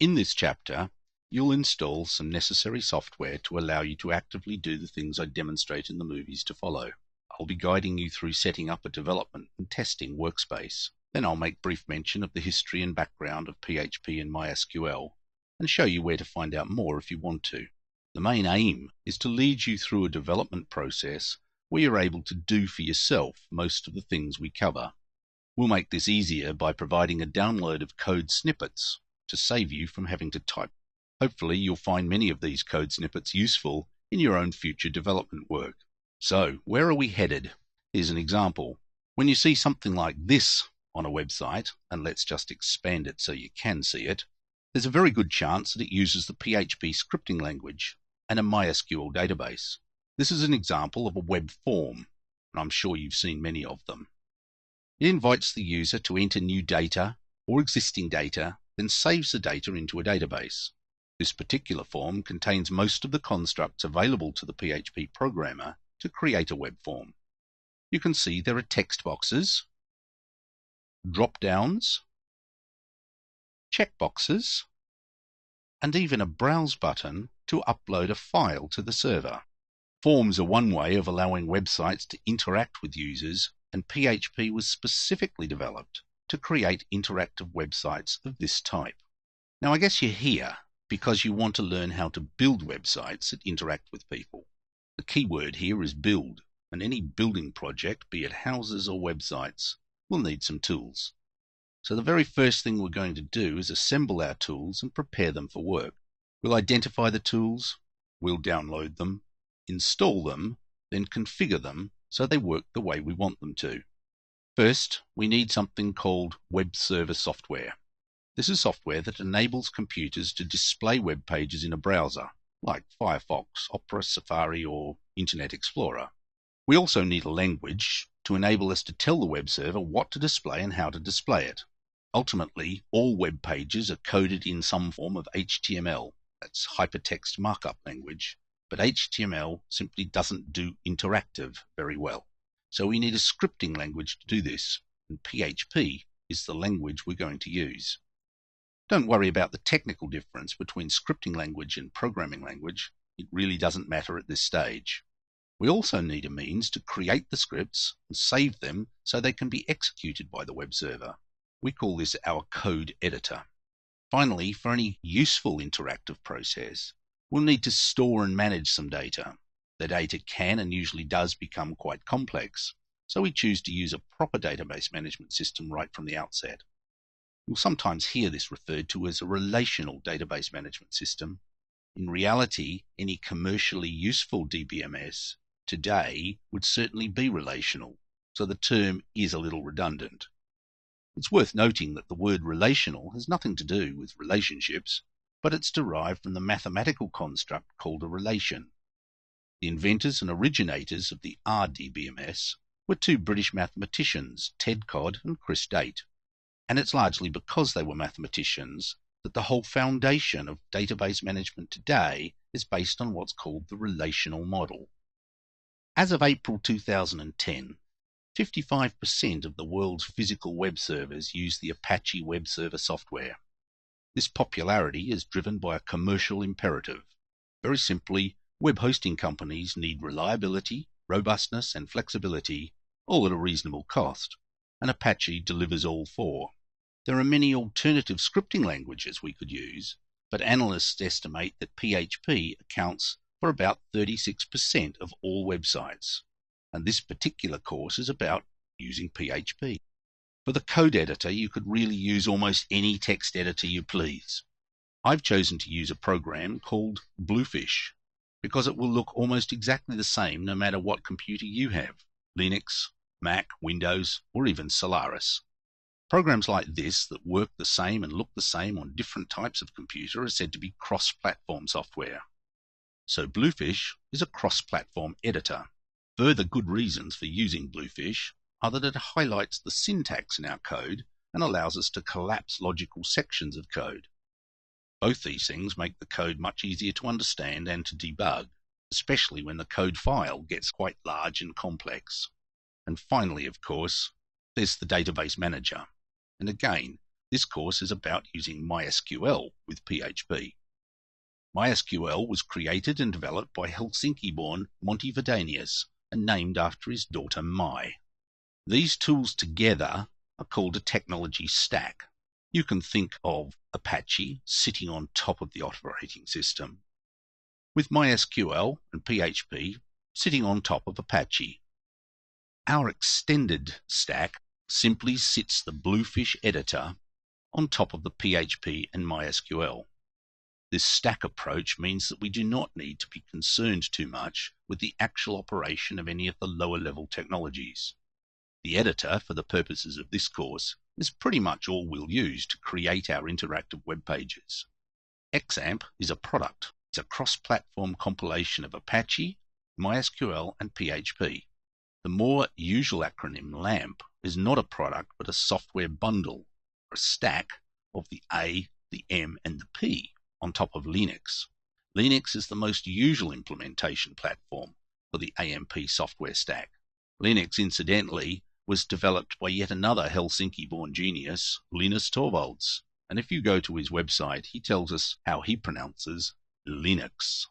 In this chapter, you'll install some necessary software to allow you to actively do the things I demonstrate in the movies to follow. I'll be guiding you through setting up a development and testing workspace. Then I'll make brief mention of the history and background of PHP and MySQL and show you where to find out more if you want to. The main aim is to lead you through a development process where you're able to do for yourself most of the things we cover. We'll make this easier by providing a download of code snippets to save you from having to type. Hopefully you'll find many of these code snippets useful in your own future development work. So, where are we headed? Here's an example. When you see something like this on a website, and let's just expand it so you can see it, there's a very good chance that it uses the PHP scripting language and a MySQL database. This is an example of a web form, and I'm sure you've seen many of them. It invites the user to enter new data or existing data, then saves the data into a database. This particular form contains most of the constructs available to the PHP programmer to create a web form. You can see there are text boxes, drop-downs, checkboxes, and even a browse button to upload a file to the server. Forms are one way of allowing websites to interact with users, and PHP was specifically developed to create interactive websites of this type. Now I guess you're here because you want to learn how to build websites that interact with people. The key word here is build, and any building project, be it houses or websites, will need some tools. So the very first thing we're going to do is assemble our tools and prepare them for work. We'll identify the tools, we'll download them, install them, then configure them so they work the way we want them to. First, we need something called web server software. This is software that enables computers to display web pages in a browser, like Firefox, Opera, Safari, or Internet Explorer. We also need a language to enable us to tell the web server what to display and how to display it. Ultimately, all web pages are coded in some form of HTML, that's Hypertext Markup Language, but HTML simply doesn't do interactive very well. So we need a scripting language to do this, and PHP is the language we're going to use. Don't worry about the technical difference between scripting language and programming language. It really doesn't matter at this stage. We also need a means to create the scripts and save them so they can be executed by the web server. We call this our code editor. Finally, for any useful interactive process, we'll need to store and manage some data. The data can and usually does become quite complex, so we choose to use a proper database management system right from the outset. You'll sometimes hear this referred to as a relational database management system. In reality, any commercially useful DBMS today would certainly be relational, so the term is a little redundant. It's worth noting that the word relational has nothing to do with relationships, but it's derived from the mathematical construct called a relation. The inventors and originators of the RDBMS were two British mathematicians, Ted Codd and Chris Date, and it's largely because they were mathematicians that the whole foundation of database management today is based on what's called the relational model. As of April 2010, 55% of the world's physical web servers use the Apache web server software. This popularity is driven by a commercial imperative. Very simply, web hosting companies need reliability, robustness, and flexibility, all at a reasonable cost, and Apache delivers all four. There are many alternative scripting languages we could use, but analysts estimate that PHP accounts for about 36% of all websites, and this particular course is about using PHP. For the code editor, you could really use almost any text editor you please. I've chosen to use a program called Bluefish, because it will look almost exactly the same no matter what computer you have, Linux, Mac, Windows, or even Solaris. Programs like this that work the same and look the same on different types of computer are said to be cross-platform software. So Bluefish is a cross-platform editor. Further good reasons for using Bluefish are that it highlights the syntax in our code and allows us to collapse logical sections of code. Both these things make the code much easier to understand and to debug, especially when the code file gets quite large and complex. And finally, of course, there's the database manager. And again, This course is about using MySQL with PHP. MySQL was created and developed by Helsinki-born Monty Vedenius and named after his daughter Mai. These tools together are called a technology stack. You can think of Apache sitting on top of the operating system, with MySQL and PHP sitting on top of Apache. Our extended stack simply sits the Bluefish editor on top of the PHP and MySQL. This stack approach means that we do not need to be concerned too much with the actual operation of any of the lower level technologies. The editor, for the purposes of this course, is pretty much all we'll use to create our interactive web pages. XAMPP is a product. It's a cross-platform compilation of Apache, MySQL, and PHP. The more usual acronym LAMP is not a product but a software bundle, or a stack of the A, the M, and the P on top of Linux. Linux is the most usual implementation platform for the AMP software stack. Linux, incidentally, was developed by yet another Helsinki-born genius, Linus Torvalds, and if you go to his website, he tells us how he pronounces Linux.